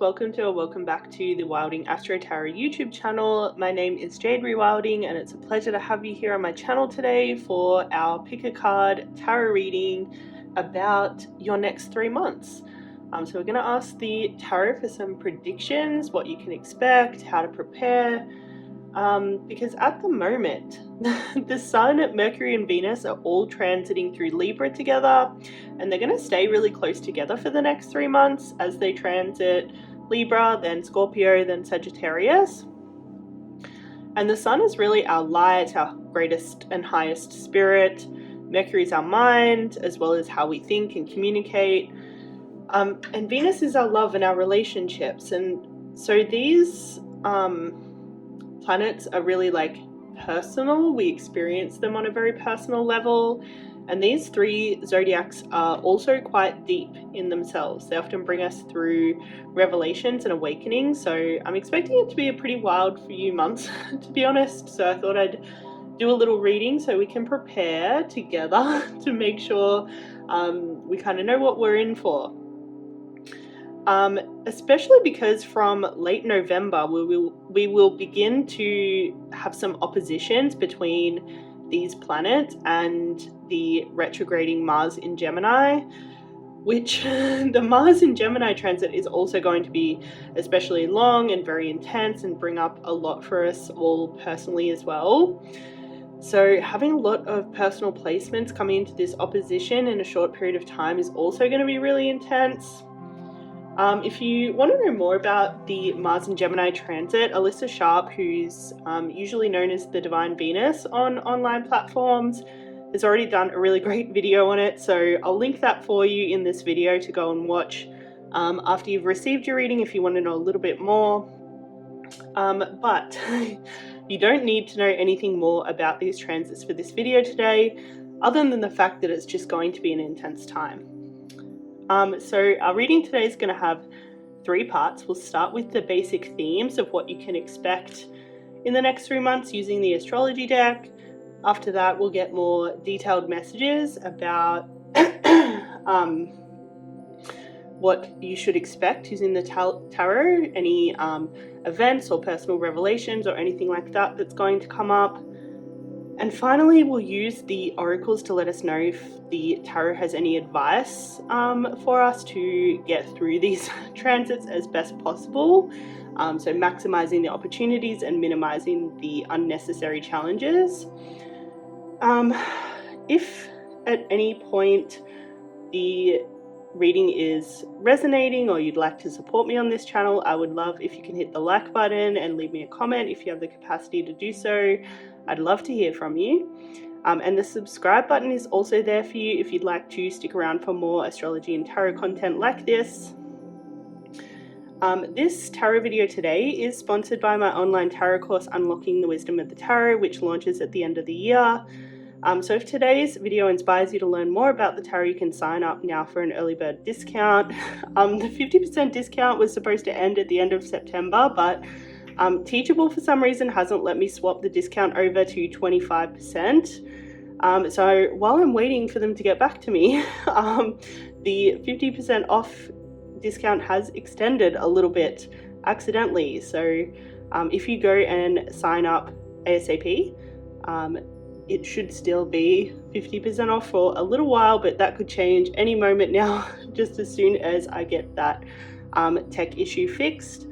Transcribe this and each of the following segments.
welcome to or welcome back to the Wilding Astro Tarot YouTube channel. My name is Jade Rewilding and it's a pleasure to have you here on my channel today for our pick a card tarot reading about your next 3 months. So we're going to ask the tarot for some predictions, what you can expect, how to prepare, because at the moment the Sun, Mercury and Venus are all transiting through Libra together, and they're going to stay really close together for the next 3 months as they transit Libra, then Scorpio, then Sagittarius. And the Sun is really our light, our greatest and highest spirit. Mercury is our mind, as well as how we think and communicate. And Venus is our love and our relationships. And so these planets are really like personal. We experience them on a very personal level. And these 3 zodiacs are also quite deep in themselves. They often bring us through revelations and awakenings. So I'm expecting it to be a pretty wild few months, to be honest. So I thought I'd do a little reading so we can prepare together to make sure we kind of know what we're in for. Especially because from late November we will begin to have some oppositions between these planets and the retrograding Mars in Gemini, which the Mars in Gemini transit is also going to be especially long and very intense and bring up a lot for us all personally as well. So having a lot of personal placements coming into this opposition in a short period of time is also going to be really intense. If you want to know more about the Mars and Gemini transit, Alyssa Sharp, who's usually known as the Divine Venus on online platforms, has already done a really great video on it. So I'll link that for you in this video to go and watch after you've received your reading if you want to know a little bit more. But you don't need to know anything more about these transits for this video today, other than the fact that it's just going to be an intense time. So our reading today is going to have 3 parts. We'll start with the basic themes of what you can expect in the next 3 months using the Astrology Deck. After that, we'll get more detailed messages about what you should expect using the tarot, any events or personal revelations or anything like that that's going to come up. And finally, we'll use the oracles to let us know if the tarot has any advice for us to get through these transits as best possible. So maximizing the opportunities and minimizing the unnecessary challenges. If at any point the reading is resonating or you'd like to support me on this channel, I would love if you can hit the like button and leave me a comment if you have the capacity to do so. I'd love to hear from you. And the subscribe button is also there for you if you'd like to stick around for more astrology and tarot content like this. This tarot video today is sponsored by my online tarot course, Unlocking the Wisdom of the Tarot, which launches at the end of the year. So if today's video inspires you to learn more about the tarot, you can sign up now for an early bird discount. The 50% discount was supposed to end at the end of September, but Teachable for some reason hasn't let me swap the discount over to 25%. So while I'm waiting for them to get back to me, the 50% off discount has extended a little bit accidentally. So if you go and sign up ASAP, it should still be 50% off for a little while, but that could change any moment now, just as soon as I get that tech issue fixed.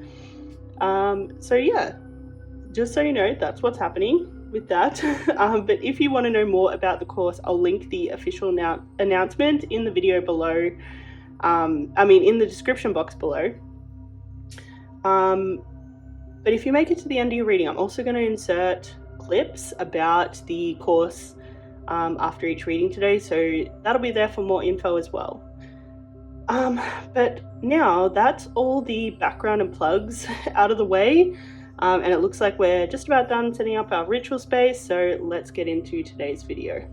So yeah, just so you know, that's what's happening with that. But if you want to know more about the course, I'll link the official announcement in the video below. In the description box below. But if you make it to the end of your reading, I'm also going to insert clips about the course after each reading today, so that'll be there for more info as well. But now that's all the background and plugs out of the way, and it looks like we're just about done setting up our ritual space, so let's get into today's video.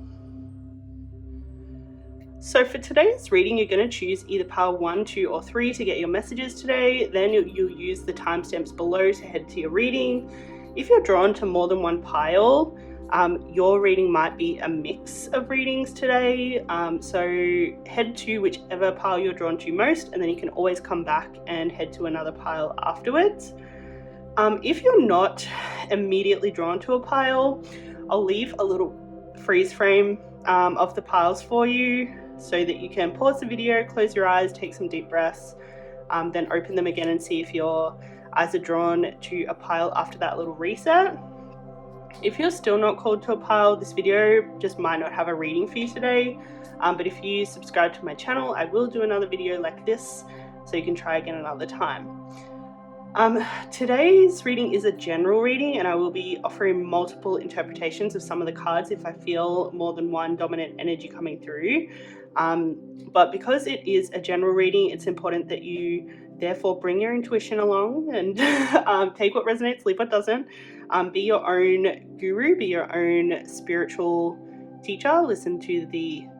So for today's reading, you're going to choose either pile 1, 2, or 3 to get your messages today. Then you'll use the timestamps below to head to your reading. If you're drawn to more than one pile, Your reading might be a mix of readings today, so head to whichever pile you're drawn to most, and then you can always come back and head to another pile afterwards. If you're not immediately drawn to a pile, I'll leave a little freeze frame of the piles for you so that you can pause the video, close your eyes, take some deep breaths, then open them again and see if your eyes are drawn to a pile after that little reset. If you're still not called to a pile, this video just might not have a reading for you today, but if you subscribe to my channel, I will do another video like this so you can try again another time. Today's reading is a general reading, and I will be offering multiple interpretations of some of the cards if I feel more than one dominant energy coming through. But because it is a general reading, it's important that you therefore bring your intuition along and take what resonates, leave what doesn't. Be your own guru, be your own spiritual teacher, listen to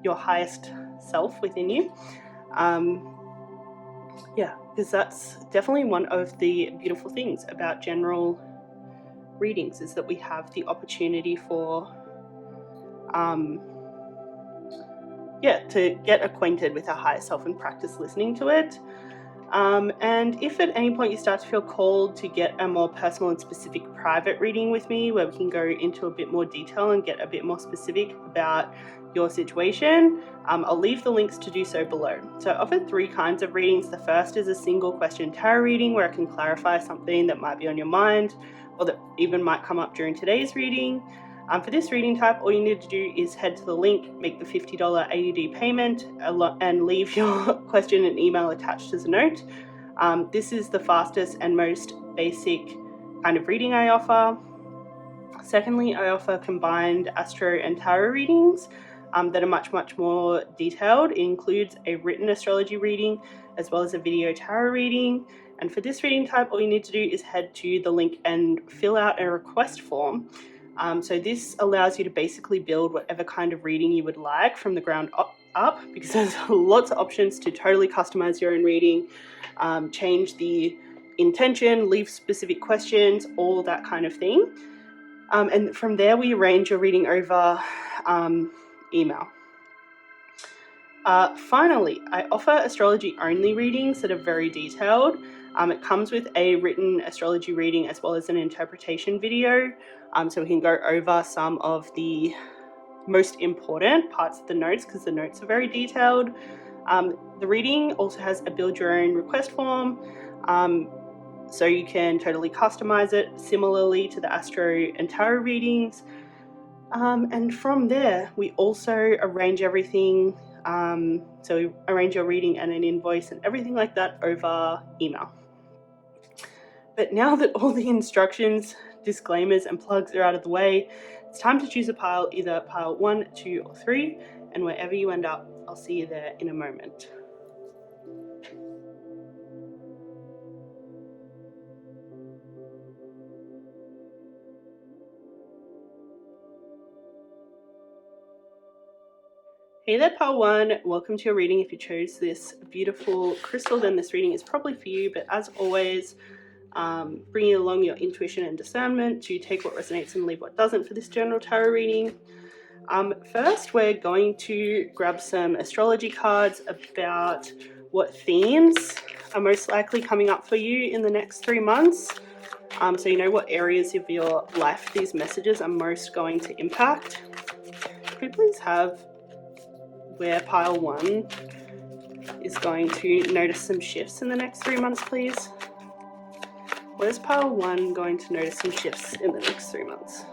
your highest self within you. Yeah, because that's definitely one of the beautiful things about general readings, is that we have the opportunity for to get acquainted with our higher self and practice listening to it. And if at any point you start to feel called to get a more personal and specific private reading with me, where we can go into a bit more detail and get a bit more specific about your situation, I'll leave the links to do so below. So I offer 3 kinds of readings. The first is a single question tarot reading, where I can clarify something that might be on your mind or that even might come up during today's reading. For this reading type, all you need to do is head to the link, make the $50 AUD payment, and leave your question and email attached as a note. This is the fastest and most basic kind of reading I offer. Secondly, I offer combined astro and tarot readings that are much more detailed. It includes a written astrology reading as well as a video tarot reading. And for this reading type, all you need to do is head to the link and fill out a request form. So this allows you to basically build whatever kind of reading you would like from the ground up, because there's lots of options to totally customize your own reading, change the intention, leave specific questions, all that kind of thing. And from there, we arrange your reading over email. Finally, I offer astrology-only readings that are very detailed. It comes with a written astrology reading as well as an interpretation video, so we can go over some of the most important parts of the notes, because the notes are very detailed. The reading also has a build your own request form, so you can totally customize it similarly to the astro and tarot readings. And from there, we also arrange everything. So we arrange your reading and an invoice and everything like that over email. But now that all the instructions, disclaimers, and plugs are out of the way, it's time to choose a pile, either pile 1, 2, or 3, and wherever you end up, I'll see you there in a moment. Hey there, pile 1. Welcome to your reading. If you chose this beautiful crystal, then this reading is probably for you. But as always, bringing along your intuition and discernment to take what resonates and leave what doesn't for this general tarot reading. First, we're going to grab some astrology cards about what themes are most likely coming up for you in the next 3 months. So you know what areas of your life these messages are most going to impact. Could we please have where pile 1 is going to notice some shifts in the next 3 months, please? Where's pile 1 going to notice some shifts in the next 3 months?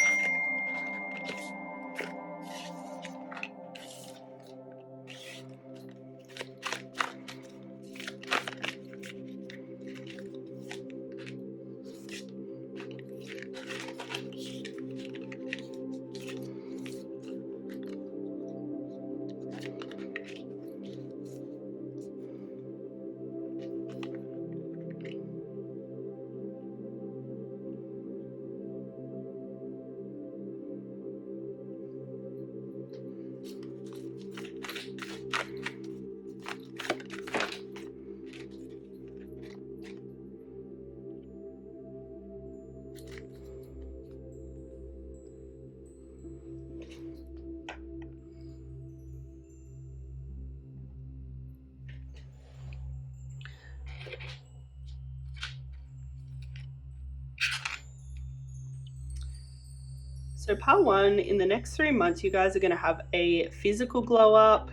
So part one, in the next 3 months, you guys are going to have a physical glow up.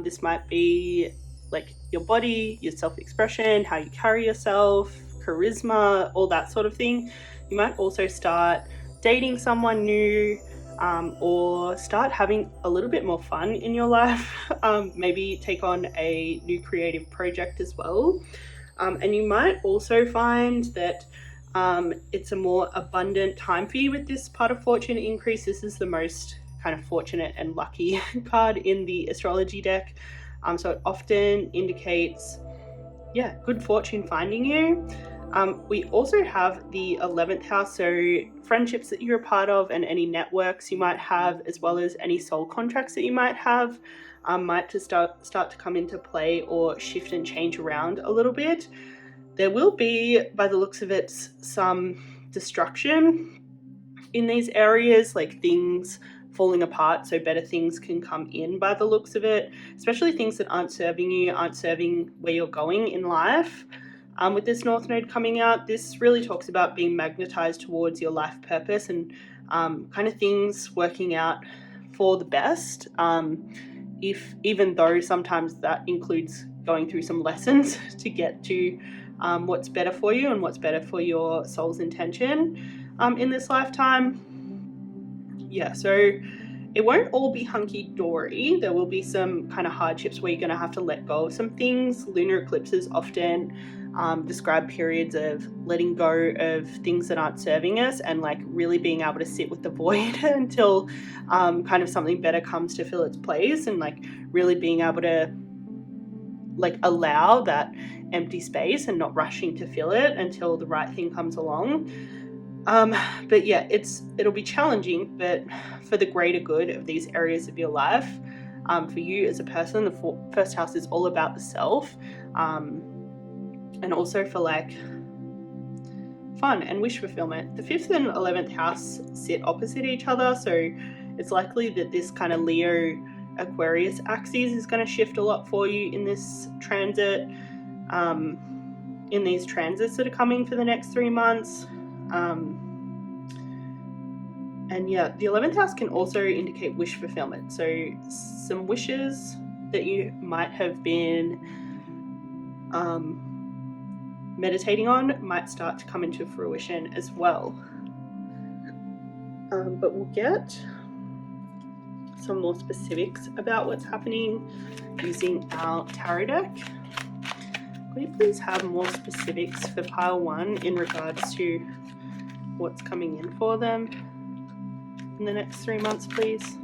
This might be like your body, your self-expression, how you carry yourself, charisma, all that sort of thing. You might also start dating someone new, or start having a little bit more fun in your life. Maybe take on a new creative project as well. And you might also find that it's a more abundant time for you with this part of fortune increase. This is the most kind of fortunate and lucky card in the astrology deck. So it often indicates, yeah, good fortune finding you. We also have the 11th house, so friendships that you're a part of and any networks you might have, as well as any soul contracts that you might have, might to start to come into play or shift and change around a little bit. There will be, by the looks of it, some destruction in these areas, like things falling apart so better things can come in, by the looks of it, especially things that aren't serving you, aren't serving where you're going in life. With this North Node coming out, this really talks about being magnetized towards your life purpose and kind of things working out for the best. If even though sometimes that includes going through some lessons to get to what's better for you and what's better for your soul's intention in this lifetime. Yeah, so it won't all be hunky-dory. There will be some kind of hardships where you're going to have to let go of some things. Lunar eclipses often describe periods of letting go of things that aren't serving us and like really being able to sit with the void until kind of something better comes to fill its place, and like really being able to like allow that empty space and not rushing to fill it until the right thing comes along. But yeah, it'll be challenging, but for the greater good of these areas of your life. For you as a person, the first house is all about the self, and also for like fun and wish fulfillment. The 5th and 11th house sit opposite each other, so it's likely that this kind of Leo Aquarius axis is going to shift a lot for you in this transit, in these transits that are coming for the next 3 months. And yeah, the 11th house can also indicate wish fulfillment. So some wishes that you might have been meditating on might start to come into fruition as well. But we'll get some more specifics about what's happening using our tarot deck. Could you please have more specifics for pile 1 in regards to what's coming in for them in the next 3 months, please?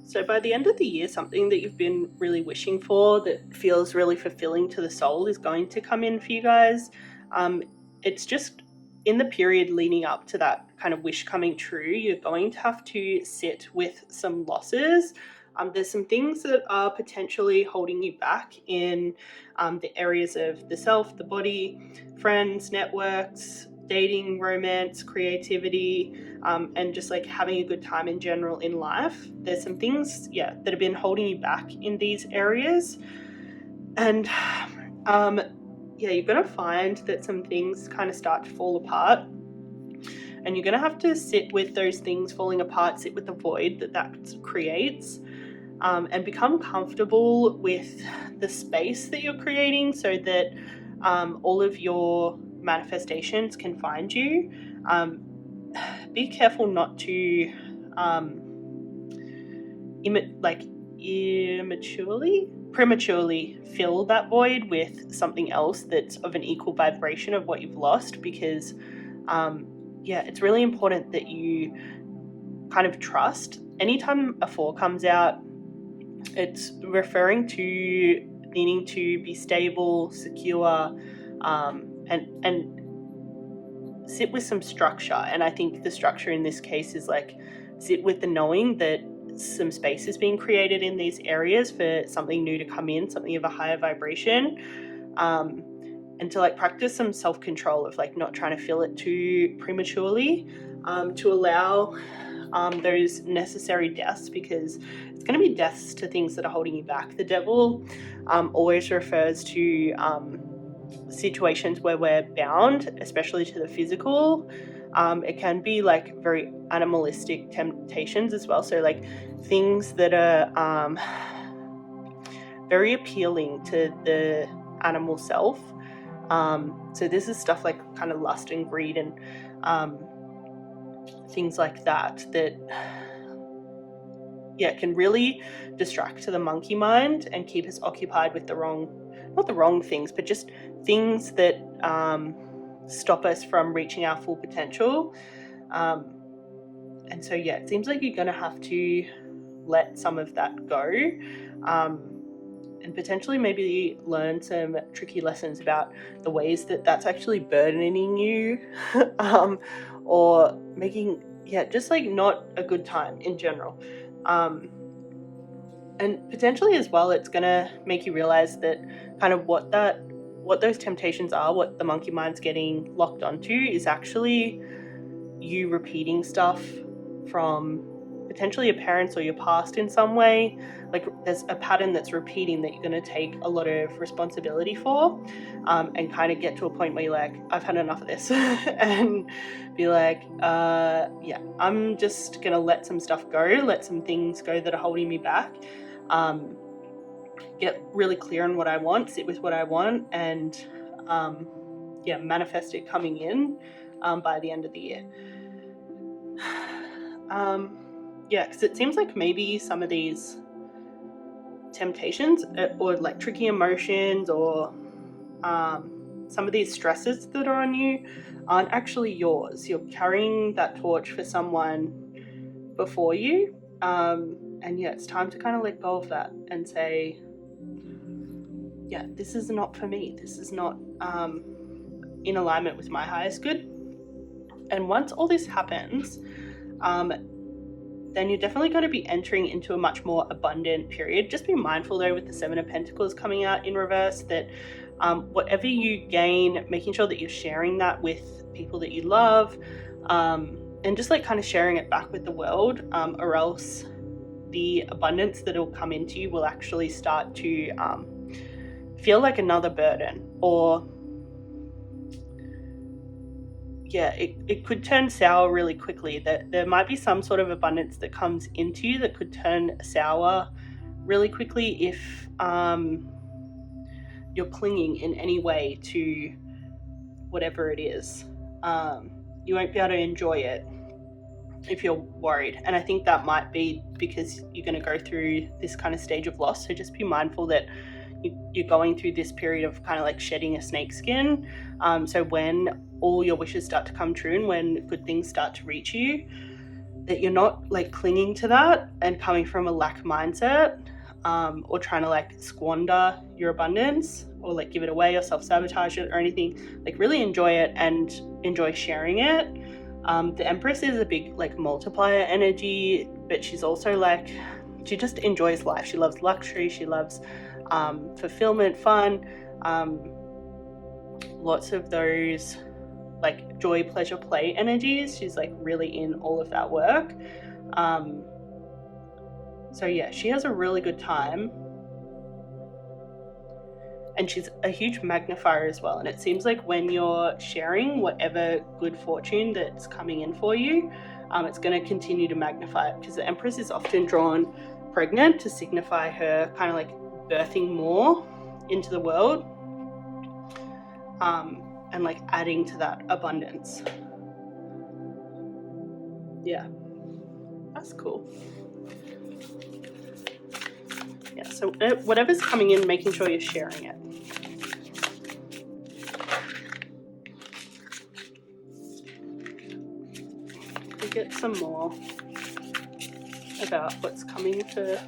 So by the end of the year, something that you've been really wishing for that feels really fulfilling to the soul is going to come in for you guys. It's just in the period leading up to that kind of wish coming true, you're going to have to sit with some losses. There's some things that are potentially holding you back in the areas of the self, the body, friends, networks, dating, romance, creativity, and just like having a good time in general in life. There's some things, yeah, that have been holding you back in these areas. And yeah, you're going to find that some things kind of start to fall apart, and you're going to have to sit with those things falling apart, sit with the void that creates, and become comfortable with the space that you're creating so that all of your manifestations can find you. Be careful not to prematurely fill that void with something else that's of an equal vibration of what you've lost, because it's really important that you kind of trust. Anytime a 4 comes out, it's referring to needing to be stable, secure, and sit with some structure. And I think the structure in this case is like sit with the knowing that some space is being created in these areas for something new to come in, something of a higher vibration, and to like practice some self-control of like not trying to fill it too prematurely, to allow those necessary deaths, because it's going to be deaths to things that are holding you back. The devil always refers to situations where we're bound, especially to the physical. It can be like very animalistic temptations as well, so like things that are very appealing to the animal self. So this is stuff like kind of lust and greed and things like that can really distract to the monkey mind and keep us occupied with not the wrong things, but just things that stop us from reaching our full potential. And so it seems like you're going to have to let some of that go, and potentially maybe learn some tricky lessons about the ways that that's actually burdening you, or making just like not a good time in general. And potentially as well, it's going to make you realize that kind of what those temptations are, what the monkey mind's getting locked onto, is actually you repeating stuff from potentially your parents or your past in some way. Like there's a pattern that's repeating that you're going to take a lot of responsibility for, and kind of get to a point where you're like, I've had enough of this and be like, I'm just going to let some stuff go, let some things go that are holding me back, get really clear on what I want, sit with what I want, and manifest it coming in by the end of the year. Because it seems like maybe some of these temptations or like tricky emotions or some of these stresses that are on you aren't actually yours. You're carrying that torch for someone before you, and it's time to kind of let go of that and say, this is not for me. This is not in alignment with my highest good. And once all this happens, then you're definitely going to be entering into a much more abundant period. Just be mindful though, with the 7 of Pentacles coming out in reverse, that whatever you gain, making sure that you're sharing that with people that you love, and just like kind of sharing it back with the world, or else the abundance that will come into you will actually start to feel like another burden, or it could turn sour really quickly. That there might be some sort of abundance that comes into you that could turn sour really quickly if you're clinging in any way to whatever it is. You won't be able to enjoy it if you're worried, and I think that might be because you're going to go through this kind of stage of loss. So just be mindful that you're going through this period of kind of like shedding a snake skin. So when all your wishes start to come true and when good things start to reach you, that you're not like clinging to that and coming from a lack mindset, or trying to like squander your abundance or like give it away or self-sabotage it or anything. Like really enjoy it and enjoy sharing it. The Empress is a big like multiplier energy, but she's also like, she just enjoys life. She loves luxury. She loves fulfillment, fun, lots of those like joy, pleasure, play energies. She's like really in all of that work. So she has a really good time. and she's a huge magnifier as well. And it seems like when you're sharing whatever good fortune that's coming in for you, it's going to continue to magnify it, because the Empress is often drawn pregnant to signify her kind of like birthing more into the world, and like adding to that abundance. Yeah, that's cool. Yeah, so whatever's coming in, making sure you're sharing it. We get some more about what's coming for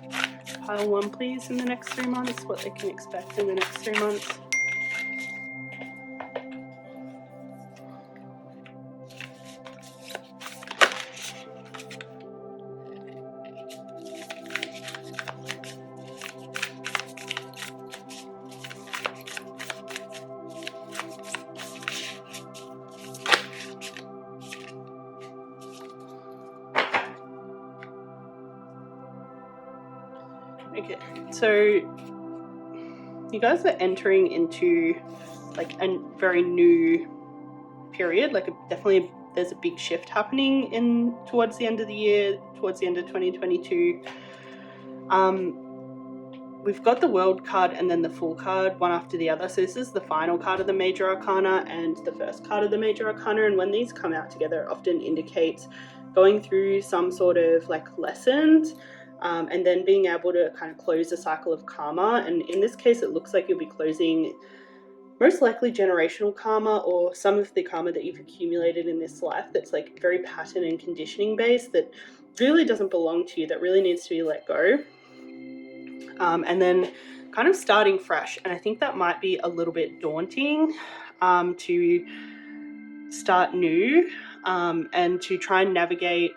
pile 1, please, in the next 3 months, what they can expect in the next 3 months. Okay, so you guys are entering into like a very new period, like definitely there's a big shift happening in towards the end of the year, towards the end of 2022. We've got the World card and then the Fool card, one after the other. So this is the final card of the Major Arcana and the first card of the Major Arcana, and when these come out together, it often indicates going through some sort of like lessons, and then being able to kind of close the cycle of karma. And in this case, it looks like you'll be closing most likely generational karma, or some of the karma that you've accumulated in this life that's like very pattern and conditioning based, that really doesn't belong to you, that really needs to be let go. And then kind of starting fresh. And I think that might be a little bit daunting, to start new, and to try and navigate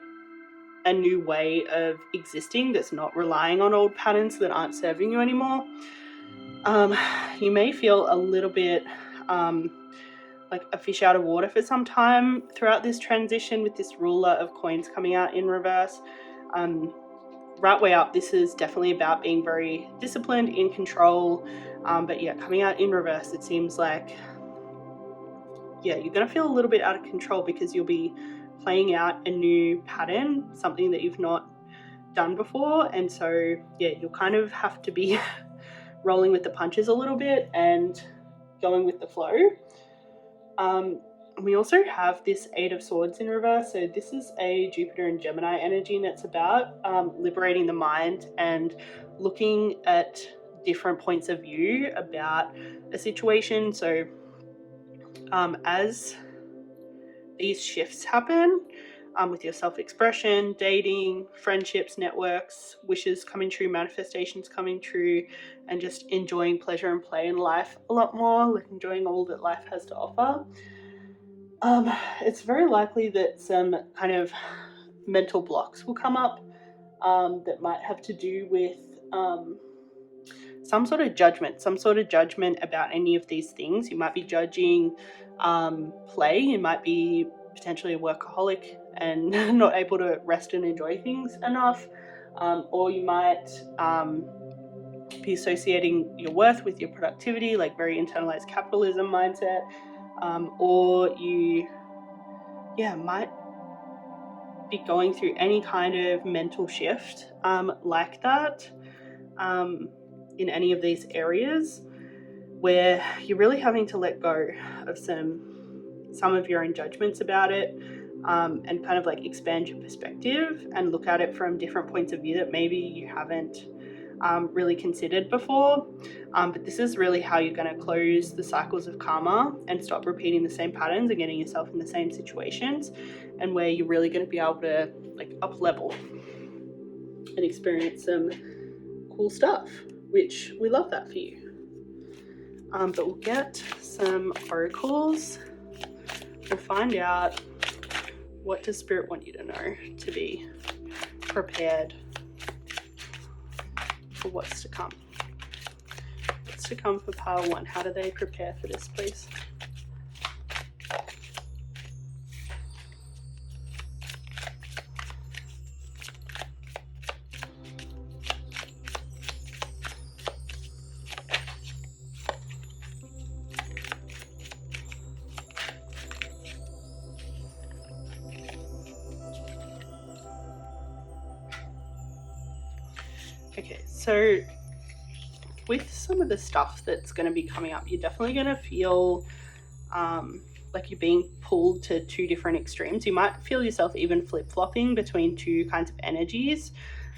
a new way of existing that's not relying on old patterns that aren't serving you anymore. You may feel a little bit like a fish out of water for some time throughout this transition, with this ruler of coins coming out in reverse. Right way up, this is definitely about being very disciplined, in control, but yeah, coming out in reverse, it seems like, yeah, you're going to feel a little bit out of control because you'll be playing out a new pattern, something that you've not done before. And so yeah, you'll kind of have to be rolling with the punches a little bit and going with the flow. We also have this 8 of Swords in reverse. So this is a Jupiter and Gemini energy, and it's about liberating the mind and looking at different points of view about a situation. So as these shifts happen, with your self-expression, dating, friendships, networks, wishes coming true, manifestations coming true, and just enjoying pleasure and play in life a lot more, like enjoying all that life has to offer, it's very likely that some kind of mental blocks will come up, that might have to do with some sort of judgment about any of these things. You might be judging play, you might be potentially a workaholic and not able to rest and enjoy things enough, or you might be associating your worth with your productivity, like very internalized capitalism mindset, or you might be going through any kind of mental shift like that, in any of these areas, where you're really having to let go of some of your own judgments about it, and kind of like expand your perspective and look at it from different points of view that maybe you haven't really considered before. But this is really how you're going to close the cycles of karma and stop repeating the same patterns and getting yourself in the same situations, and where you're really going to be able to like up level and experience some cool stuff, which we love that for you. But we'll get some oracles and find out, what does Spirit want you to know to be prepared for what's to come. What's to come for pile 1? How do they prepare for this, please? Okay, so with some of the stuff that's going to be coming up, you're definitely going to feel like you're being pulled to two different extremes. You might feel yourself even flip-flopping between two kinds of energies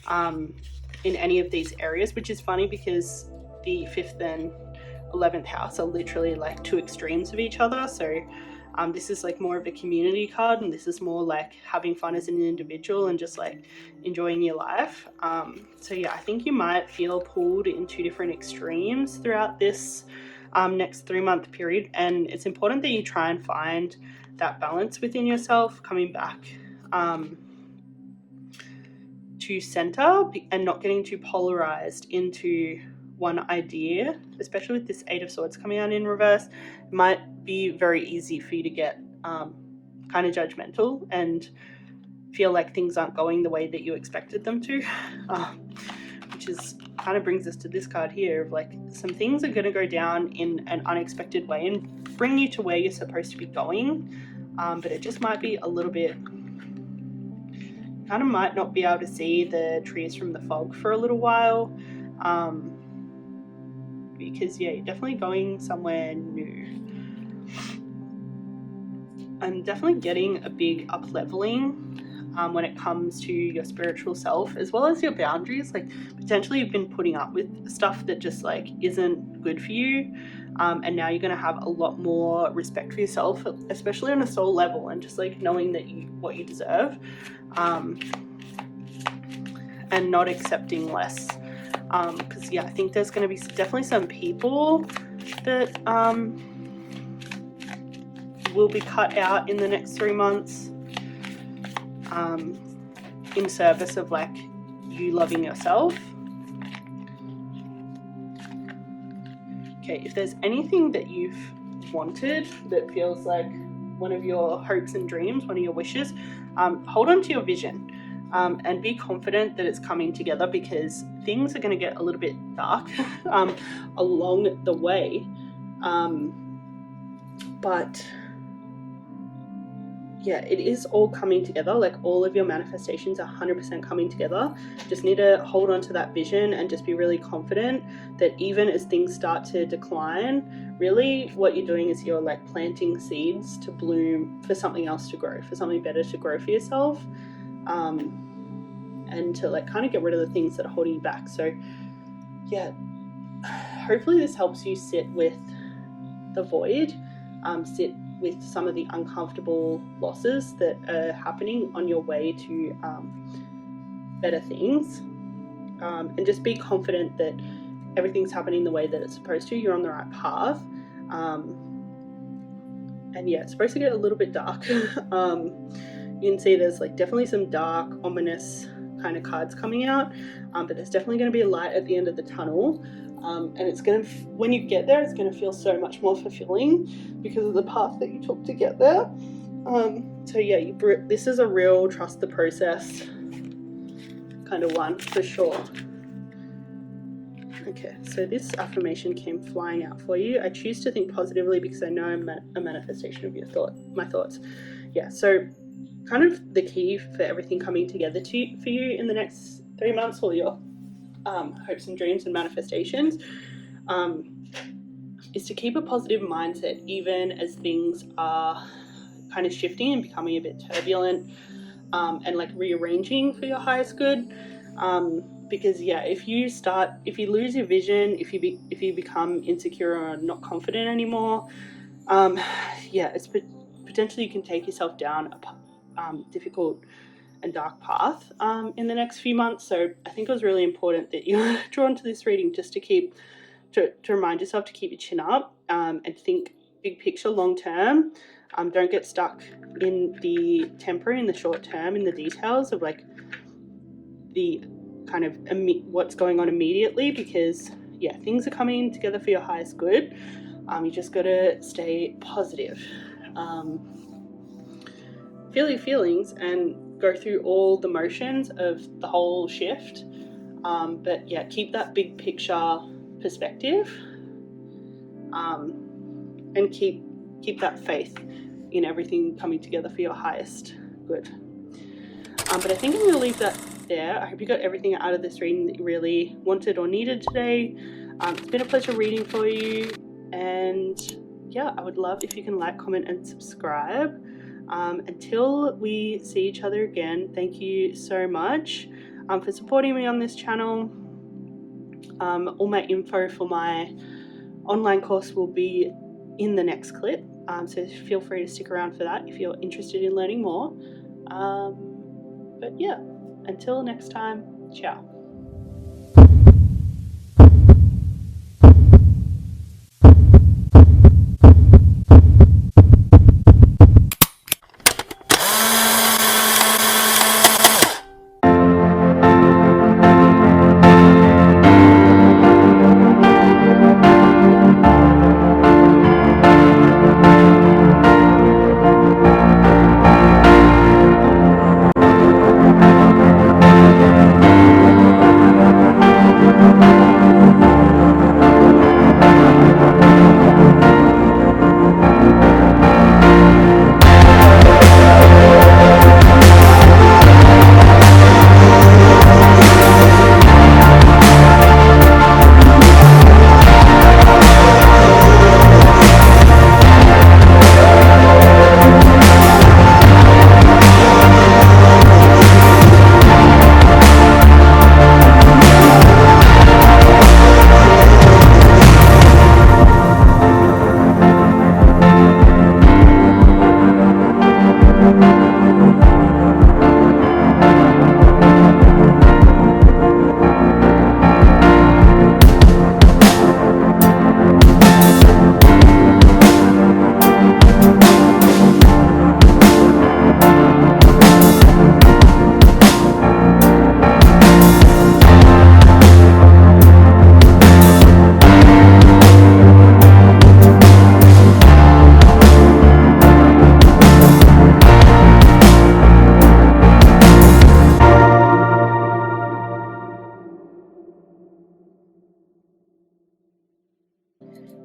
in any of these areas, which is funny because the 5th and 11th house are literally like two extremes of each other. So this is like more of a community card, and this is more like having fun as an individual and just like enjoying your life. So yeah, I think you might feel pulled in two different extremes throughout this next 3-month period, and it's important that you try and find that balance within yourself, coming back to center and not getting too polarized into one idea, especially with this 8 of Swords coming out in reverse. It might be very easy for you to get kind of judgmental and feel like things aren't going the way that you expected them to, which is kind of brings us to this card here of like some things are going to go down in an unexpected way and bring you to where you're supposed to be going, but it just might be a little bit, kind of might not be able to see the trees from the fog for a little while, because yeah, you're definitely going somewhere new. I'm definitely getting a big up leveling when it comes to your spiritual self, as well as your boundaries. Like potentially you've been putting up with stuff that just like isn't good for you, and now you're going to have a lot more respect for yourself, especially on a soul level, and just like knowing that what you deserve, and not accepting less, because yeah, I think there's going to be definitely some people that will be cut out in the next 3 months in service of like you loving yourself. Okay, if there's anything that you've wanted that feels like one of your hopes and dreams, one of your wishes, hold on to your vision, and be confident that it's coming together, because things are going to get a little bit dark along the way, but yeah, it is all coming together. Like all of your manifestations are 100% coming together. Just need to hold on to that vision and just be really confident that even as things start to decline, really what you're doing is you're like planting seeds to bloom for something else to grow, for something better to grow for yourself, and to like kind of get rid of the things that are holding you back. So yeah, hopefully this helps you sit with the void, sit with some of the uncomfortable losses that are happening on your way to better things, and just be confident that everything's happening the way that it's supposed to. You're on the right path, and yeah, it's supposed to get a little bit dark. You can see there's like definitely some dark, ominous kind of cards coming out, but there's definitely going to be a light at the end of the tunnel. And it's going to, when you get there, it's going to feel so much more fulfilling because of the path that you took to get there. So yeah, this is a real trust the process kind of one for sure. Okay, so this affirmation came flying out for you. I choose to think positively because I know I'm a manifestation of my thoughts. Yeah, so kind of the key for everything coming together for you in the next 3 months, or your hopes and dreams and manifestations, is to keep a positive mindset even as things are kind of shifting and becoming a bit turbulent, and like rearranging for your highest good, because yeah, if you lose your vision, if you become insecure or not confident anymore, yeah, it's potentially you can take yourself down a difficult and dark path in the next few months. So I think it was really important that you were drawn to this reading, just to remind yourself to keep your chin up, and think big picture, long term. Don't get stuck in the temporary, in the short term, in the details of like the kind of what's going on immediately, because yeah, things are coming together for your highest good. You just got to stay positive, feel your feelings, and go through all the motions of the whole shift, but yeah, keep that big picture perspective, and keep that faith in everything coming together for your highest good. But I think I'm going to leave that there. I hope you got everything out of this reading that you really wanted or needed today. It's been a pleasure reading for you, and yeah, I would love if you can like, comment, and subscribe. Until we see each other again, thank you so much for supporting me on this channel. All my info for my online course will be in the next clip, so feel free to stick around for that if you're interested in learning more. But yeah, until next time, ciao.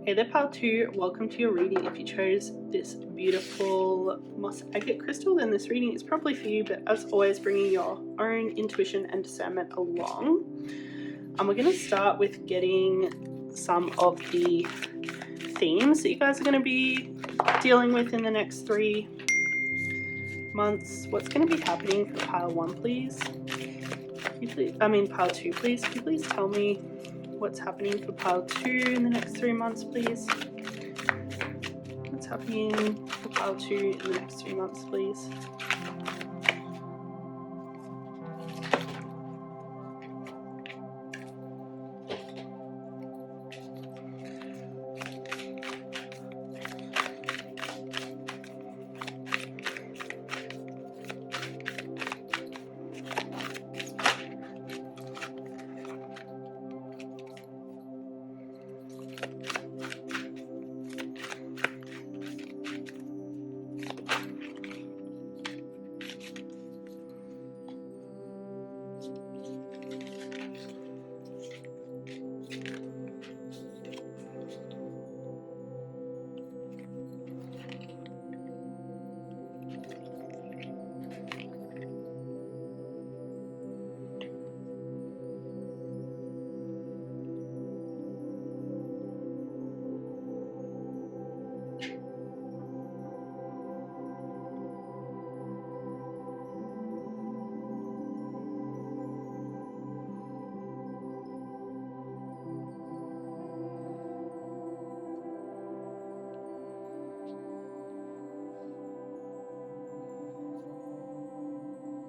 Hey there, pile 2. Welcome to your reading. If you chose this beautiful moss agate crystal, then this reading is probably for you, but as always, bringing your own intuition and discernment along. We're going to start with getting some of the themes that you guys are going to be dealing with in the next 3 months. What's going to be happening for pile 1, please? Pile 2, please. Can you please tell me what's happening for pile 2 in the next 3 months, please? What's happening for pile 2 in the next 3 months, please?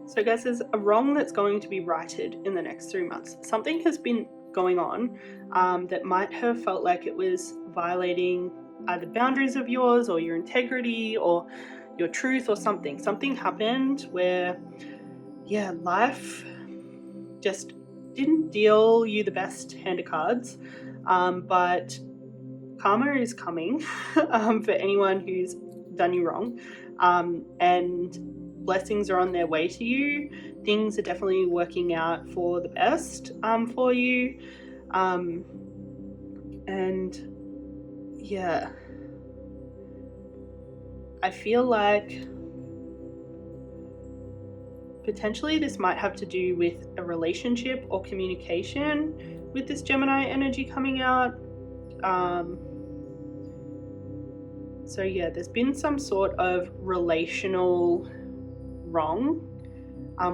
So guys, there's a wrong that's going to be righted in the next 3 months. Something has been going on that might have felt like it was violating either boundaries of yours or your integrity or your truth or something. Something happened where, yeah, life just didn't deal you the best hand of cards, but karma is coming for anyone who's done you wrong, and blessings are on their way to you. Things are definitely working out for the best for you, and yeah, I feel like Potentially this might have to do with a relationship or communication with this Gemini energy coming out. So yeah, there's been some sort of relational wrong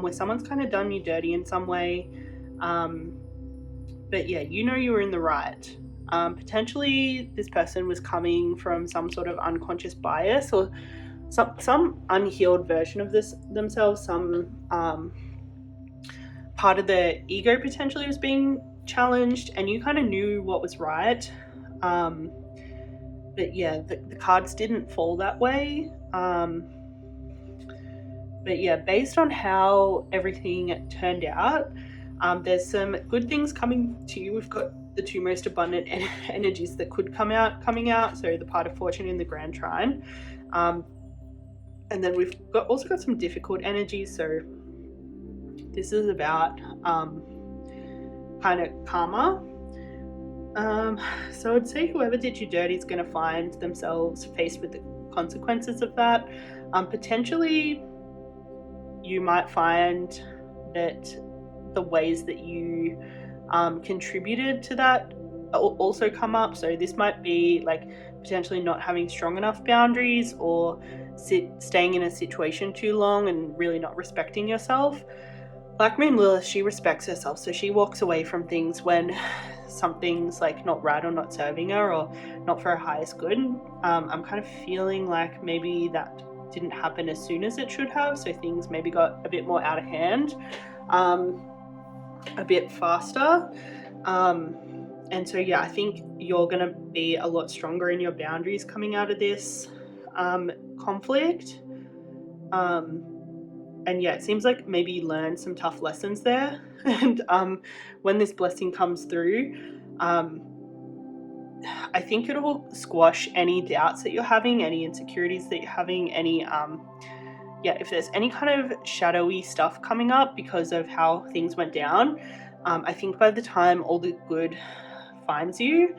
where someone's kind of done you dirty in some way. But yeah, you know you were in the right. Potentially this person was coming from some sort of unconscious bias or some unhealed version of this themselves, some part of their ego potentially was being challenged, and you kind of knew what was right. But yeah, the cards didn't fall that way. But yeah, based on how everything turned out, there's some good things coming to you. We've got the two most abundant energies that could coming out. So the part of fortune in the grand trine. And then we've also got some difficult energies. So this is about kind of karma. So I'd say whoever did you dirty is going to find themselves faced with the consequences of that. Potentially you might find that the ways that you contributed to that also come up. So this might be like potentially not having strong enough boundaries, or staying in a situation too long and really not respecting yourself. Black Moon Lilith, she respects herself, so she walks away from things when something's like not right or not serving her or not for her highest good. I'm kind of feeling like maybe that didn't happen as soon as it should have, so things maybe got a bit more out of hand, a bit faster. And so yeah, I think you're going to be a lot stronger in your boundaries coming out of this conflict. And yeah, it seems like maybe you learned some tough lessons there. And when this blessing comes through, I think it'll squash any doubts that you're having, any insecurities that you're having, any if there's any kind of shadowy stuff coming up because of how things went down. I think by the time all the good finds you,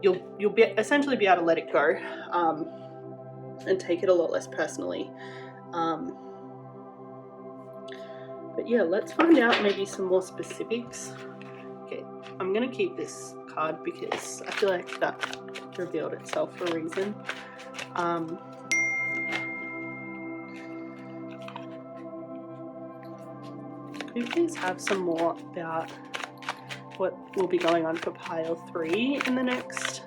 you'll essentially be able to let it go and take it a lot less personally. But yeah, let's find out maybe some more specifics. Okay, I'm gonna keep this card because I feel like that revealed itself for a reason. Could we please have some more about what will be going on for pile 3 in the next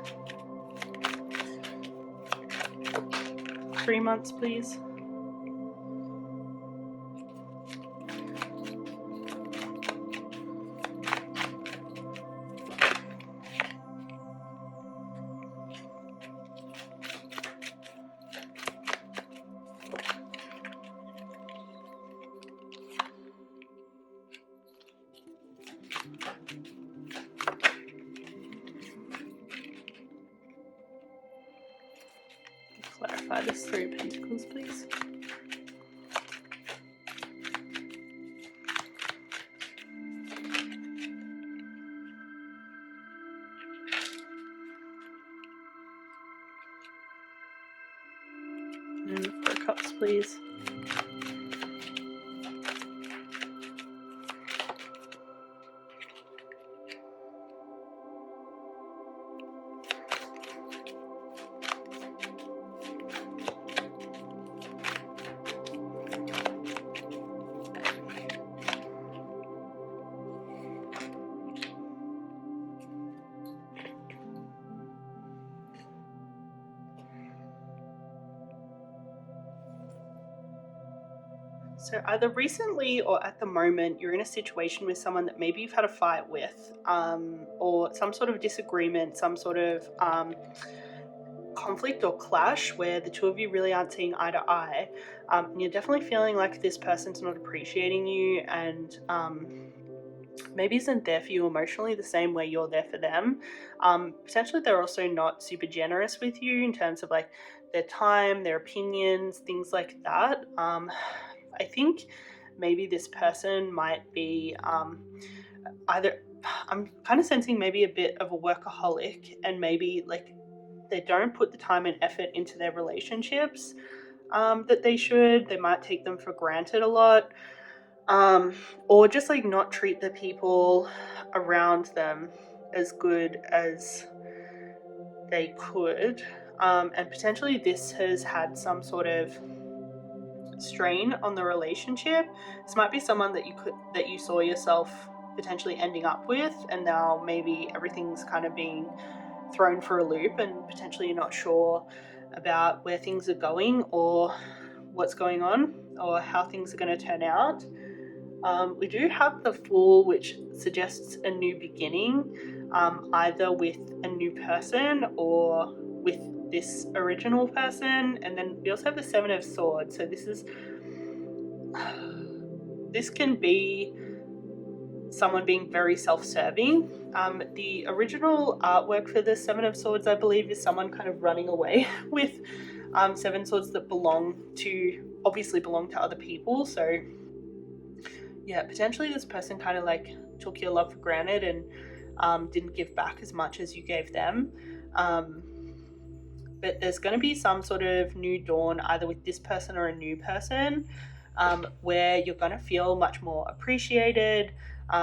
3 months, please? Clarify this 3 of Pentacles, please. And 4 of Cups, please. So either recently or at the moment, you're in a situation with someone that maybe you've had a fight with, or some sort of disagreement, some sort of conflict or clash where the two of you really aren't seeing eye to eye. And you're definitely feeling like this person's not appreciating you and maybe isn't there for you emotionally the same way you're there for them. Potentially they're also not super generous with you in terms of like their time, their opinions, things like that. I think maybe this person might be either, I'm kind of sensing maybe a bit of a workaholic, and maybe like they don't put the time and effort into their relationships that they should. They might take them for granted a lot. or just like not treat the people around them as good as they could, and potentially this has had some sort of strain on the relationship. This might be someone that you saw yourself potentially ending up with, and now maybe everything's kind of being thrown for a loop and potentially you're not sure about where things are going or what's going on or how things are going to turn out. We do have the Fool, which suggests a new beginning, either with a new person or with this original person. And then we also have the Seven of Swords. So this can be someone being very self-serving. The original artwork for the Seven of Swords, I believe, is someone kind of running away with seven swords that obviously belong to other people. So yeah, potentially this person kind of like took your love for granted and didn't give back as much as you gave them. But there's going to be some sort of new dawn either with this person or a new person, where you're going to feel much more appreciated,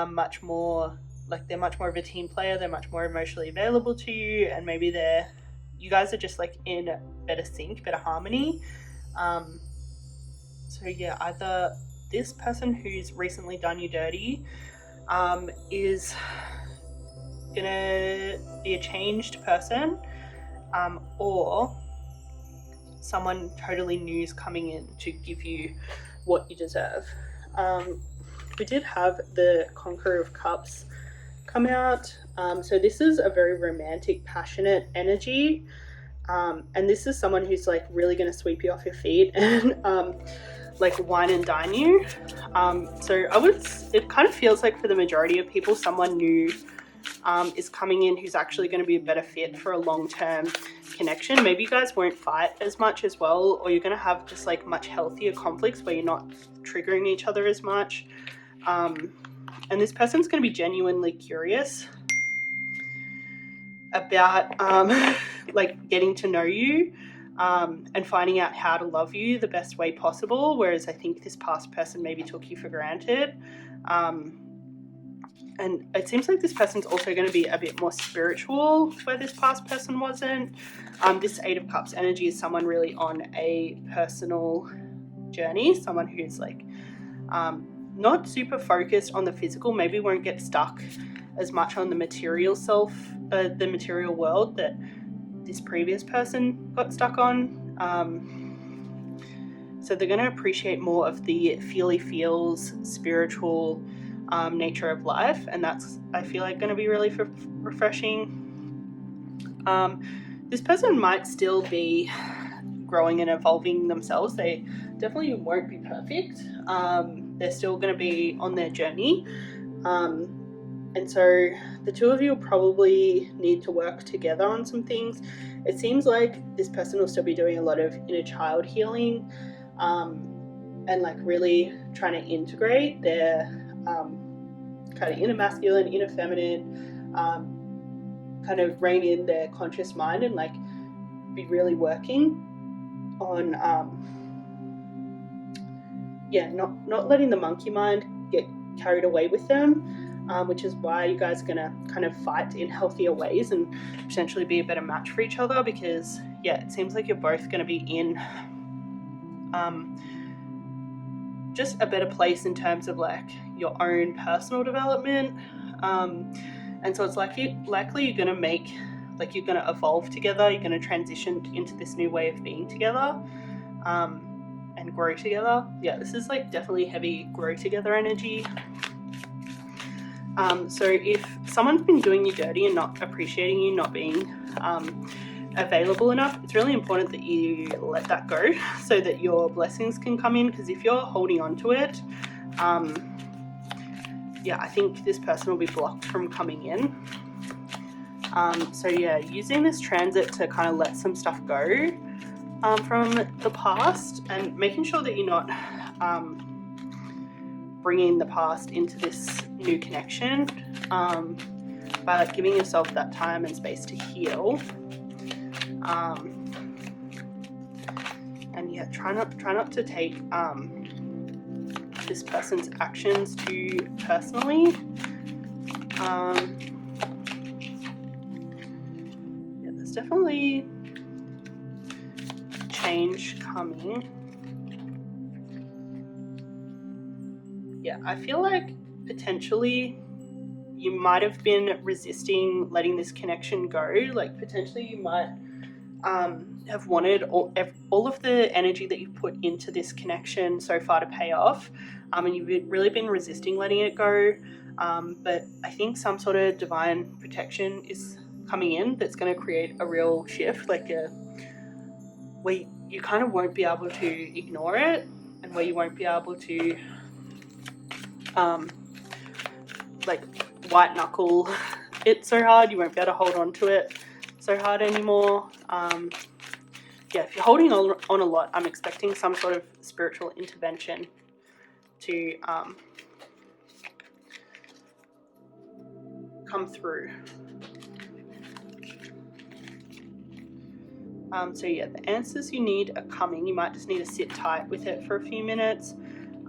much more like they're much more of a team player, they're much more emotionally available to you, and maybe you guys are just like in better sync, better harmony. So yeah, either this person who's recently done you dirty is gonna be a changed person, or someone totally new is coming in to give you what you deserve. We did have the Conqueror of Cups come out. So this is a very romantic, passionate energy. And this is someone who's like really going to sweep you off your feet and like wine and dine you. So it kind of feels like for the majority of people, someone new is coming in who's actually going to be a better fit for a long-term connection. Maybe you guys won't fight as much as well, or you're going to have just like much healthier conflicts where you're not triggering each other as much. And this person's going to be genuinely curious about like getting to know you and finding out how to love you the best way possible, whereas I think this past person maybe took you for granted. And it seems like this person's also going to be a bit more spiritual where this past person wasn't. This Eight of Cups energy is someone really on a personal journey, someone who's like not super focused on the physical, maybe won't get stuck as much on the material the material world that this previous person got stuck on. So they're going to appreciate more of the feels, spiritual nature of life, and that's, I feel like, going to be really refreshing. This person might still be growing and evolving themselves. They definitely won't be perfect. They're still going to be on their journey. And so the two of you will probably need to work together on some things. It seems like this person will still be doing a lot of inner child healing, and like really trying to integrate their kind of inner masculine, inner feminine, kind of rein in their conscious mind and like be really working on not letting the monkey mind get carried away with them, which is why you guys are going to kind of fight in healthier ways and potentially be a better match for each other, because it seems like you're both going to be in just a better place in terms of like your own personal development, and so it's likely you're going to evolve together, you're going to transition into this new way of being together, and grow together. This is like definitely heavy grow together energy. So if someone's been doing you dirty and not appreciating you, not being available enough, it's really important that you let that go so that your blessings can come in, because if you're holding on to it, I think this person will be blocked from coming in. Using this transit to kind of let some stuff go from the past, and making sure that you're not bringing the past into this new connection, by like giving yourself that time and space to heal. And try not to take this person's actions to you personally. Yeah, there's definitely change coming. Yeah, I feel like potentially you might have been resisting letting this connection go. Like potentially you might have wanted all of the energy that you've put into this connection so far to pay off, and you've really been resisting letting it go. But I think some sort of divine protection is coming in that's going to create a real shift, like where you kind of won't be able to ignore it, and where you won't be able to like white knuckle it so hard. You won't be able to hold on to it so hard anymore. Yeah, if you're holding on a lot, I'm expecting some sort of spiritual intervention to come through. So yeah, the answers you need are coming. You might just need to sit tight with it for a few minutes,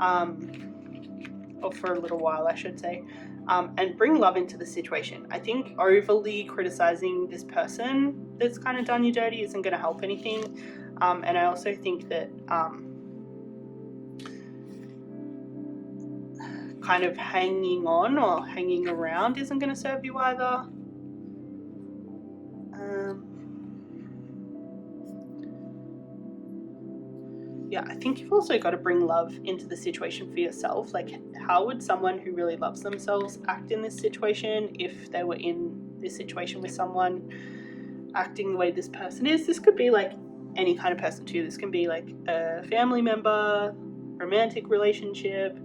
or for a little while, I should say, and bring love into the situation. I think overly criticizing this person that's kind of done you dirty isn't going to help anything. And I also think that kind of hanging on or hanging around isn't going to serve you either. Yeah, I think you've also got to bring love into the situation for yourself. Like, how would someone who really loves themselves act in this situation if they were in this situation with someone acting the way this person is? This could be like any kind of person too. This can be like a family member, romantic relationship,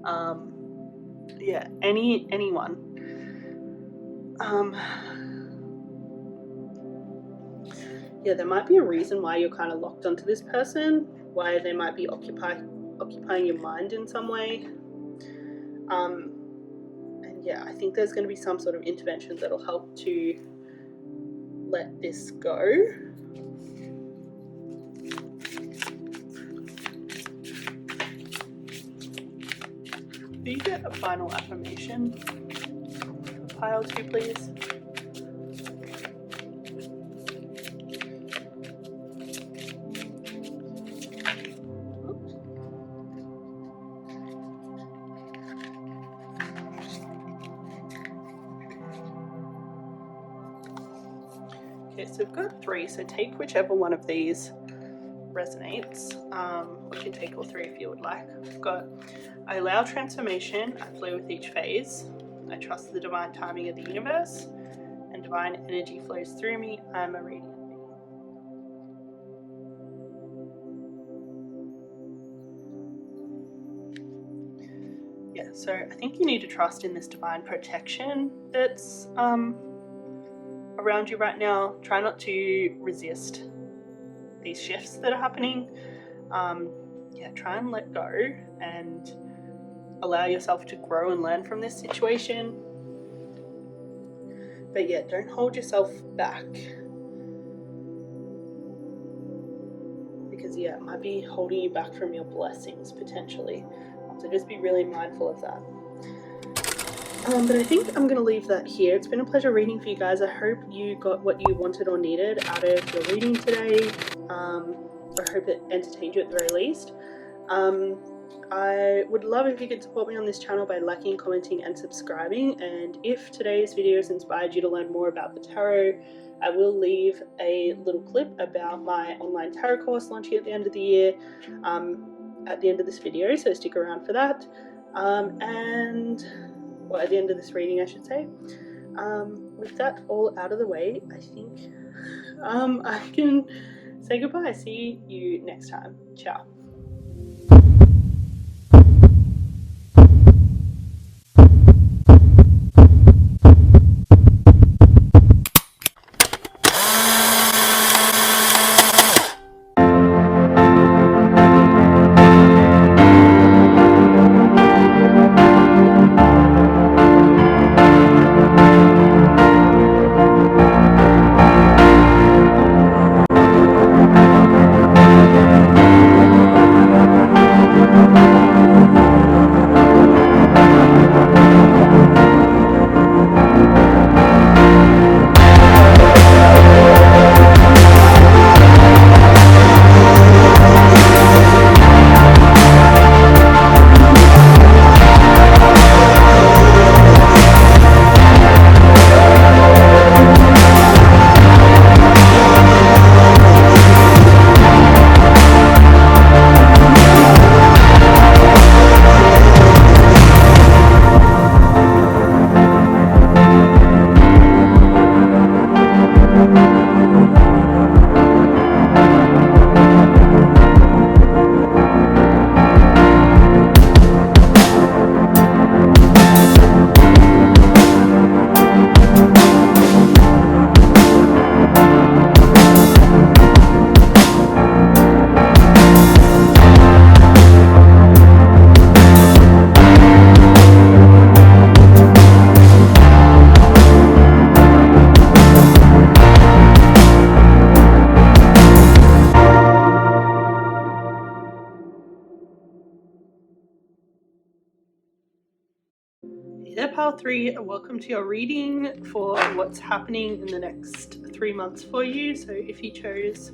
yeah, anyone. Yeah, there might be a reason why you're kind of locked onto this person, why they might be occupying your mind in some way. And yeah, I think there's going to be some sort of intervention that'll help to let this go. Do you get a final affirmation for pile 2, please? Okay, so we've got 3, so take whichever one of these resonates. We can take all 3 if you would like. We've got, I allow transformation, I flow with each phase, I trust the divine timing of the universe, and divine energy flows through me, I am a radiant being. Yeah, so I think you need to trust in this divine protection that's around you right now. Try not to resist these shifts that are happening. Yeah, try and let go and allow yourself to grow and learn from this situation. But yeah, don't hold yourself back, because yeah, it might be holding you back from your blessings potentially. So just be really mindful of that. But I think I'm going to leave that here. It's been a pleasure reading for you guys. I hope you got what you wanted or needed out of your reading today. I hope it entertained you at the very least. I would love if you could support me on this channel by liking, commenting, and subscribing. And if today's video has inspired you to learn more about the tarot, I will leave a little clip about my online tarot course launching at the end of the year at the end of this video, so stick around for that. Well, at the end of this reading, I should say. With that all out of the way, I think I can say goodbye. See you next time. Ciao. Pile 3, welcome to your reading for what's happening in the next 3 months for you. So if you chose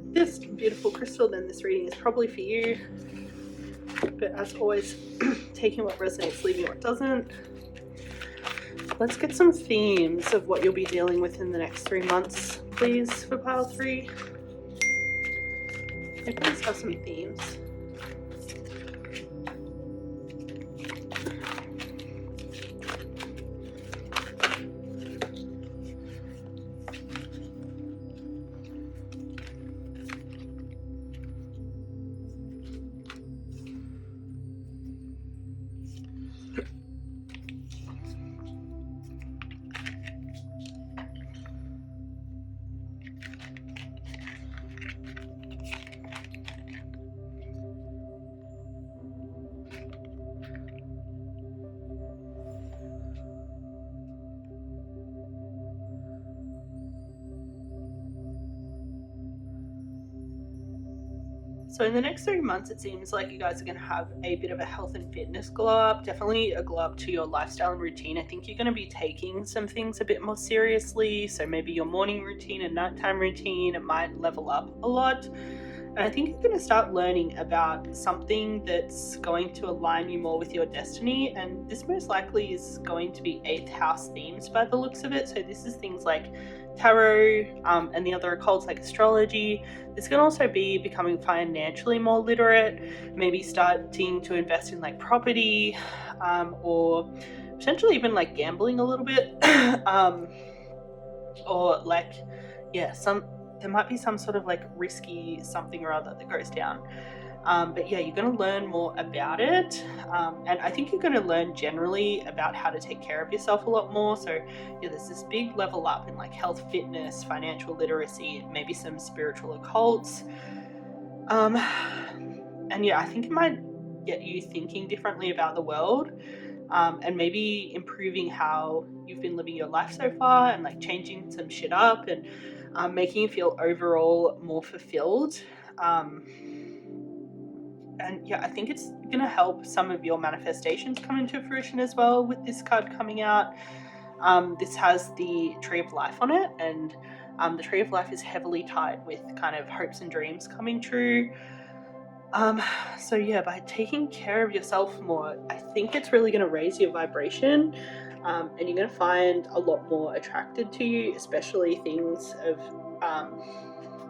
this beautiful crystal, then this reading is probably for you. But as always, taking what resonates, leaving what doesn't. Let's get some themes of what you'll be dealing with in the next 3 months, please, for Pile 3. I please have some themes. So in the next 3 months, it seems like you guys are going to have a bit of a health and fitness glow up, definitely a glow up to your lifestyle and routine. I think you're going to be taking some things a bit more seriously. So maybe your morning routine and nighttime routine might level up a lot. And I think you're going to start learning about something that's going to align you more with your destiny. And this most likely is going to be 8th house themes by the looks of it. So this is things like tarot and the other occults like astrology. This can also be becoming financially more literate, maybe starting to invest in like property or potentially even like gambling a little bit or like, yeah, there might be some sort of like risky something or other that goes down. But yeah, you're going to learn more about it. And I think you're going to learn generally about how to take care of yourself a lot more. So yeah, there's this big level up in like health, fitness, financial literacy, maybe some spiritual occults. And yeah, I think it might get you thinking differently about the world. And maybe improving how you've been living your life so far and like changing some shit up and making you feel overall more fulfilled. And yeah, I think it's going to help some of your manifestations come into fruition as well with this card coming out. This has the Tree of Life on it, and the Tree of Life is heavily tied with kind of hopes and dreams coming true. So yeah, by taking care of yourself more, I think it's really going to raise your vibration, and you're going to find a lot more attracted to you, especially things of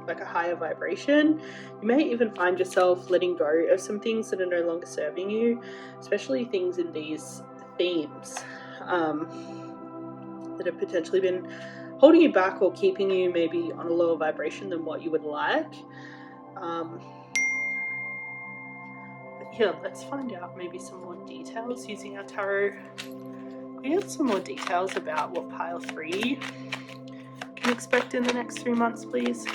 like a higher vibration. You may even find yourself letting go of some things that are no longer serving you, especially things in these themes that have potentially been holding you back or keeping you maybe on a lower vibration than what you would like. Yeah, let's find out maybe some more details using our tarot. We have some more details about what Pile 3 can expect in the next 3 months, please.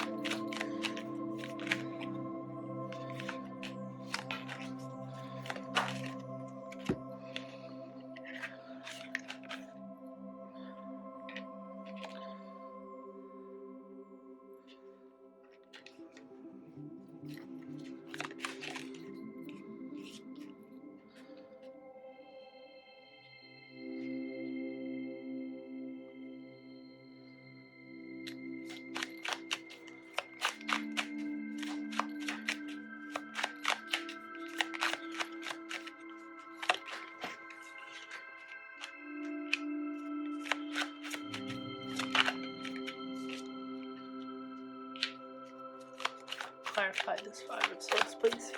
Clarify this 5 of Swords, please.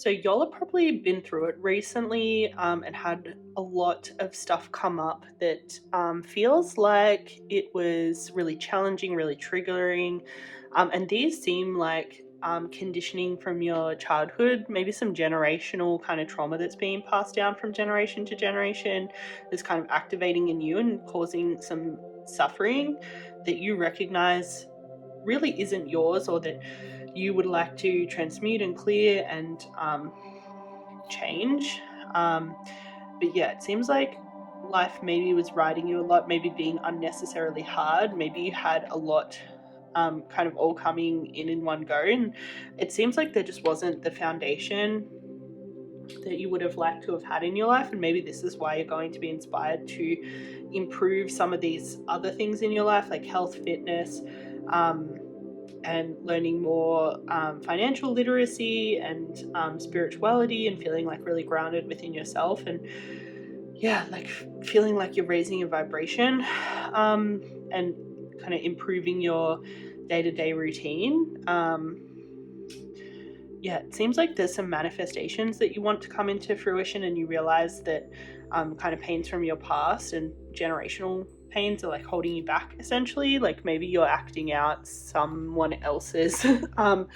So y'all have probably been through it recently and had a lot of stuff come up that feels like it was really challenging, really triggering. And these seem like conditioning from your childhood, maybe some generational kind of trauma that's being passed down from generation to generation, that's kind of activating in you and causing some suffering that you recognize really isn't yours, or that you would like to transmute and clear and change. But yeah, it seems like life maybe was riding you a lot, maybe being unnecessarily hard. Maybe you had a lot kind of all coming in one go, and it seems like there just wasn't the foundation that you would have liked to have had in your life. And maybe this is why you're going to be inspired to improve some of these other things in your life, like health, fitness, and learning more financial literacy and spirituality, and feeling like really grounded within yourself, and yeah, like feeling like you're raising your vibration and kind of improving your day-to-day routine. Yeah, it seems like there's some manifestations that you want to come into fruition, and you realize that kind of pains from your past and generational pains are like holding you back, essentially. Like maybe you're acting out someone else's kind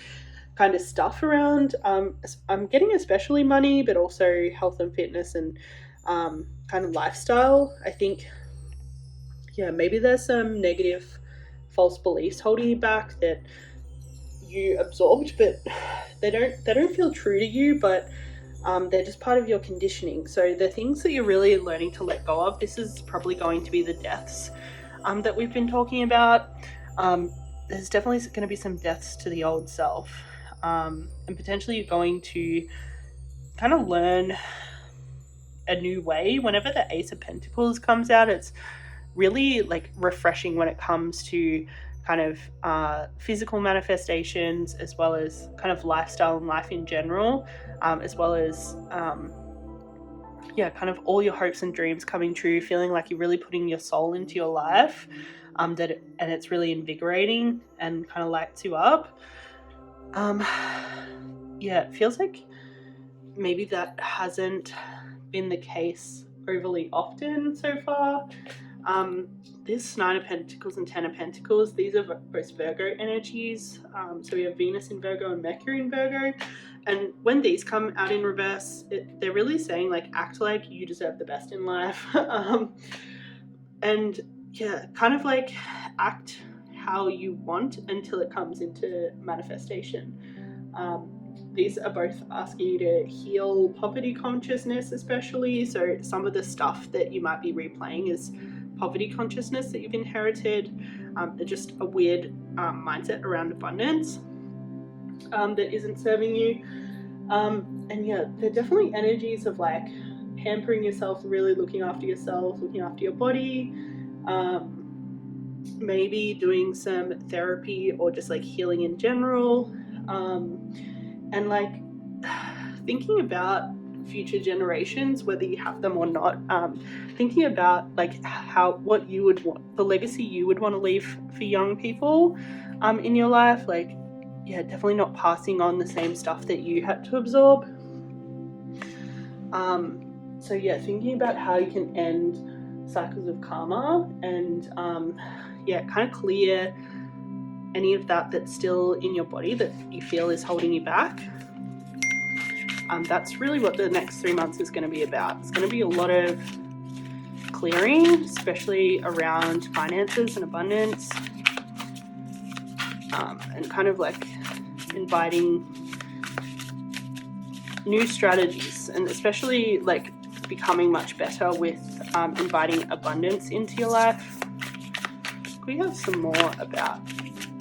of stuff around. I'm getting especially money, but also health and fitness and kind of lifestyle. I think, yeah, maybe there's some negative false beliefs holding you back that you absorbed, but they don't feel true to you, but they're just part of your conditioning. So the things that you're really learning to let go of, this is probably going to be the deaths that we've been talking about. There's definitely going to be some deaths to the old self, and potentially you're going to kind of learn a new way. Whenever the Ace of Pentacles comes out, it's really like refreshing when it comes to kind of physical manifestations, as well as kind of lifestyle and life in general, as well as kind of all your hopes and dreams coming true, feeling like you're really putting your soul into your life, and it's really invigorating and kind of lights you up. It feels like maybe that hasn't been the case overly often so far. This Nine of Pentacles and Ten of Pentacles, these are both Virgo energies. So we have Venus in Virgo and Mercury in Virgo. And when these come out in reverse, they're really saying like, act like you deserve the best in life. And yeah, kind of like act how you want until it comes into manifestation. These are both asking you to heal poverty consciousness, especially. So some of the stuff that you might be replaying is poverty consciousness that you've inherited. They're just a weird mindset around abundance that isn't serving you. And yeah, they're definitely energies of like pampering yourself, really looking after yourself, looking after your body, maybe doing some therapy or just like healing in general, and like thinking about future generations, whether you have them or not, thinking about like what you would want, the legacy you would want to leave for young people in your life. Like, yeah, definitely not passing on the same stuff that you had to absorb. So yeah, thinking about how you can end cycles of karma and kind of clear any of that's still in your body that you feel is holding you back. That's really what the next 3 months is going to be about. It's going to be a lot of clearing, especially around finances and abundance, and kind of like inviting new strategies, and especially like becoming much better with inviting abundance into your life. We have some more about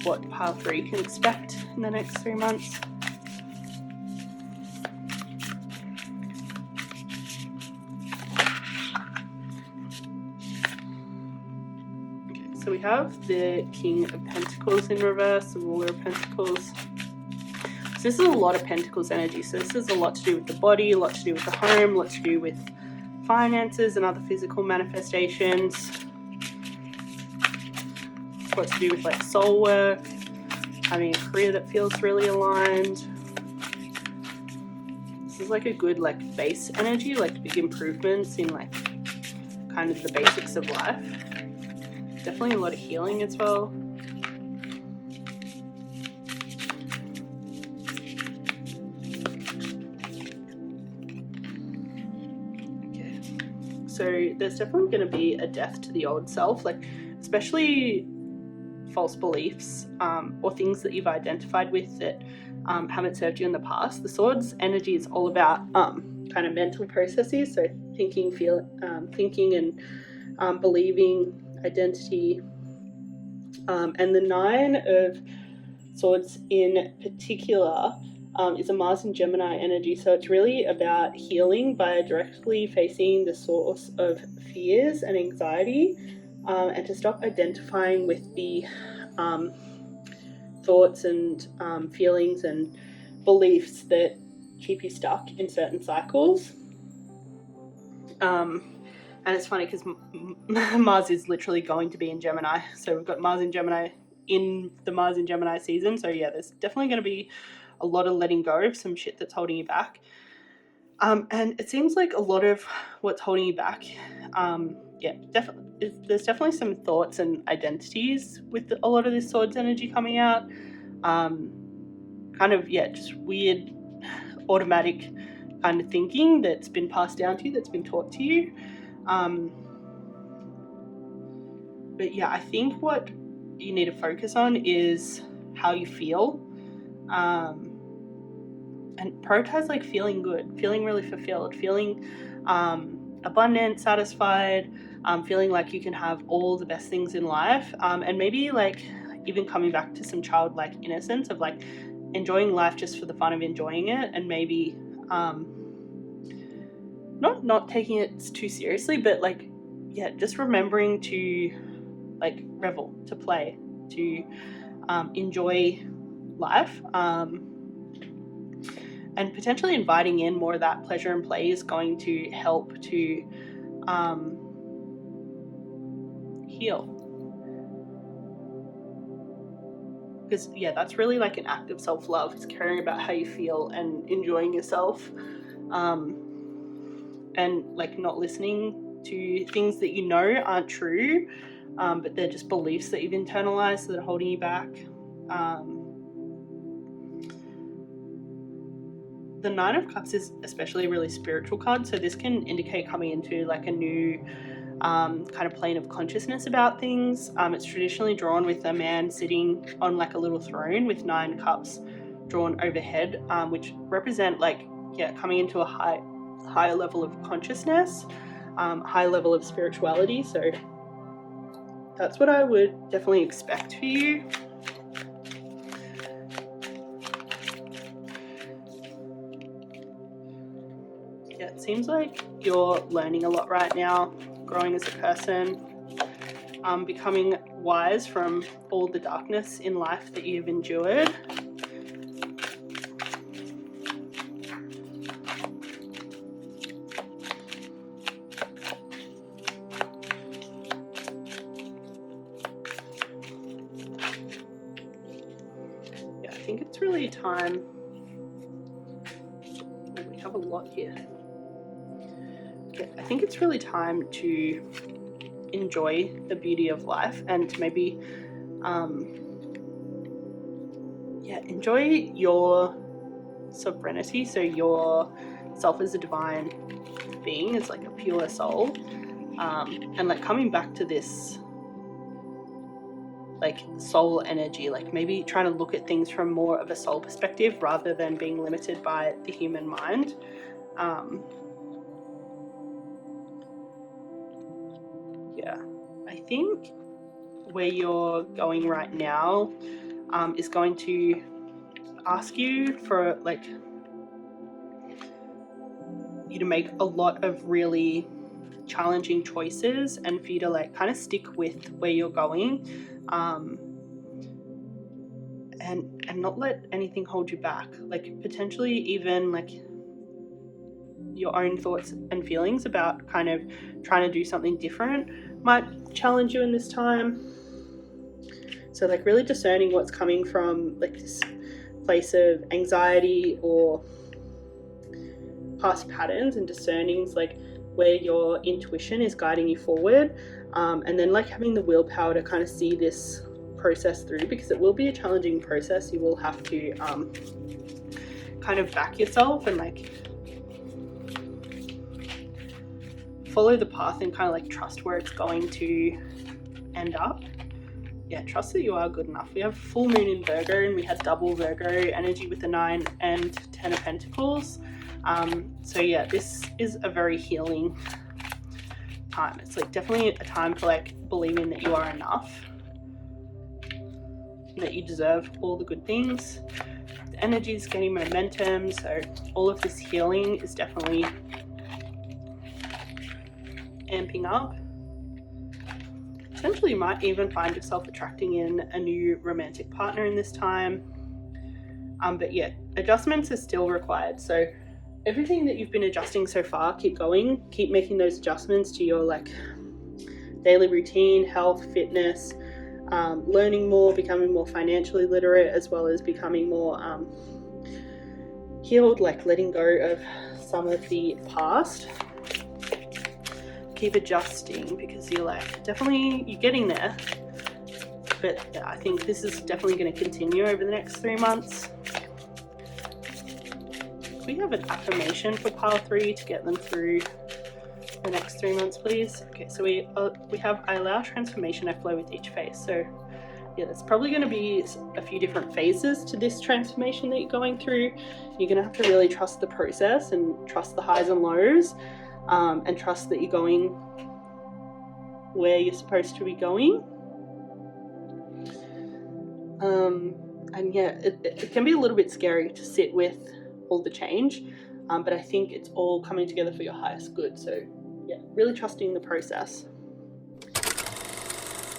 what pile 3 can expect in the next 3 months. So we have the King of Pentacles in reverse, the Ruler of Pentacles. So this is a lot of Pentacles energy. So this is a lot to do with the body, a lot to do with the home, a lot to do with finances and other physical manifestations. A lot to do with like soul work, having a career that feels really aligned. This is like a good like base energy, like big improvements in like kind of the basics of life. Definitely a lot of healing as well. Okay, so there's definitely going to be a death to the old self, like especially false beliefs or things that you've identified with that haven't served you in the past. The Swords energy is all about kind of mental processes, so thinking, thinking and believing, identity. And the Nine of Swords in particular is a Mars and Gemini energy, so it's really about healing by directly facing the source of fears and anxiety, and to stop identifying with the thoughts and feelings and beliefs that keep you stuck in certain cycles. And it's funny because Mars is literally going to be in Gemini, so we've got Mars in Gemini in the Mars in Gemini season. So yeah, there's definitely going to be a lot of letting go of some shit that's holding you back. And it seems like a lot of what's holding you back, yeah, definitely, there's definitely some thoughts and identities with a lot of this Swords energy coming out. Kind of, yeah, just weird automatic kind of thinking that's been passed down to you, that's been taught to you. But yeah, I think what you need to focus on is how you feel, and prioritize like feeling good, feeling really fulfilled, feeling abundant, satisfied, feeling like you can have all the best things in life, and maybe like even coming back to some childlike innocence of like enjoying life just for the fun of enjoying it, and maybe not taking it too seriously, but like, yeah, just remembering to like revel, to play, to enjoy life, and potentially inviting in more of that pleasure and play is going to help to heal. Because yeah, that's really like an act of self-love. It's caring about how you feel and enjoying yourself, and like not listening to things that you know aren't true, but they're just beliefs that you've internalized that are holding you back. The Nine of Cups is especially a really spiritual card, so this can indicate coming into like a new kind of plane of consciousness about things. It's traditionally drawn with a man sitting on like a little throne with 9 cups drawn overhead, which represent like, yeah, coming into a higher level of consciousness, high level of spirituality. So that's what I would definitely expect for you. Yeah, it seems like you're learning a lot right now, growing as a person, becoming wise from all the darkness in life that you've endured. Yeah, I think it's really time. We have a lot here. Yeah, I think it's really time to enjoy the beauty of life and to maybe enjoy your sovereignty, so your self as a divine being, as like a pure soul, and like coming back to this like soul energy, like maybe trying to look at things from more of a soul perspective rather than being limited by the human mind. Yeah, I think where you're going right now is going to ask you for like you to make a lot of really challenging choices, and for you to like kind of stick with where you're going, and not let anything hold you back, like potentially even like your own thoughts and feelings about kind of trying to do something different might challenge you in this time. So like really discerning what's coming from like this place of anxiety or past patterns and discernings, like where your intuition is guiding you forward, and then like having the willpower to kind of see this process through, because it will be a challenging process. You will have to kind of back yourself and like follow the path and kind of like trust where it's going to end up. Yeah, trust that you are good enough. We have full moon in Virgo, and we had double Virgo energy with the 9 and 10 of Pentacles. So yeah, this is a very healing time. It's like definitely a time for like believing that you are enough, that you deserve all the good things. The energy is gaining momentum, so all of this healing is definitely amping up. Potentially you might even find yourself attracting in a new romantic partner in this time. But yeah, adjustments are still required. So everything that you've been adjusting so far, keep going, keep making those adjustments to your like daily routine, health, fitness, learning more, becoming more financially literate, as well as becoming more healed, like letting go of some of the past. Keep adjusting, because you're like you're getting there, but yeah, I think this is definitely going to continue over the next 3 months. We have an affirmation for pile 3 to get them through the next 3 months, please. Okay, so we have, I allow transformation, I flow with each phase. So yeah, there's probably going to be a few different phases to this transformation that you're going through. You're going to have to really trust the process and trust the highs and lows, and trust that you're going where you're supposed to be going. And yeah, it can be a little bit scary to sit with all the change, but I think it's all coming together for your highest good. So yeah, really trusting the process.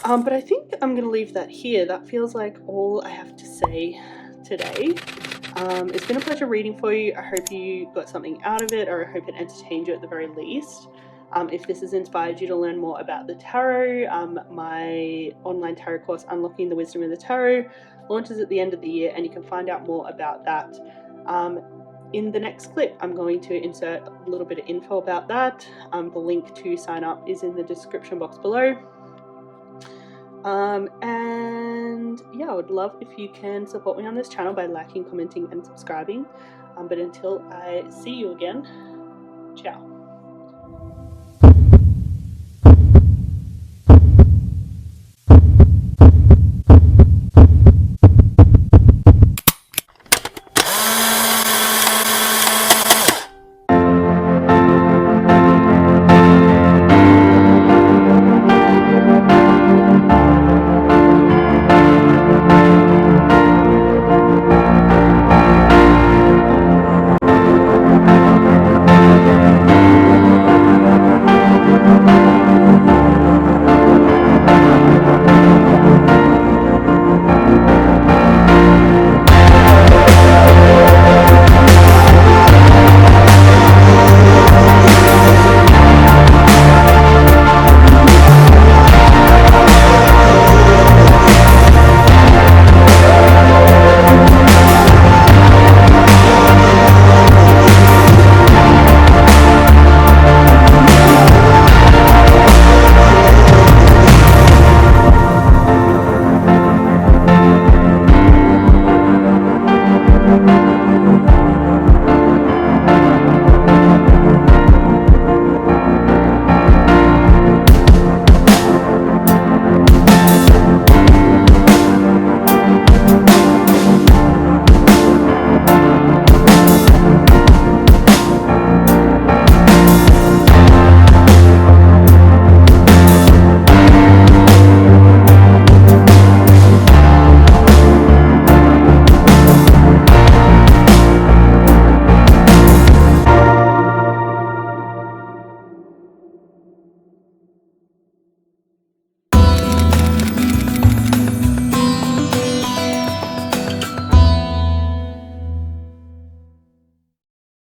But I think I'm going to leave that here. That feels like all I have to say today. It's been a pleasure reading for you. I hope you got something out of it, or I hope it entertained you at the very least. If this has inspired you to learn more about the tarot, my online tarot course, Unlocking the Wisdom of the Tarot, launches at the end of the year, and you can find out more about that in the next clip. I'm going to insert a little bit of info about that. The link to sign up is in the description box below. And yeah, I would love if you can support me on this channel by liking, commenting, and subscribing. But until I see you again, ciao.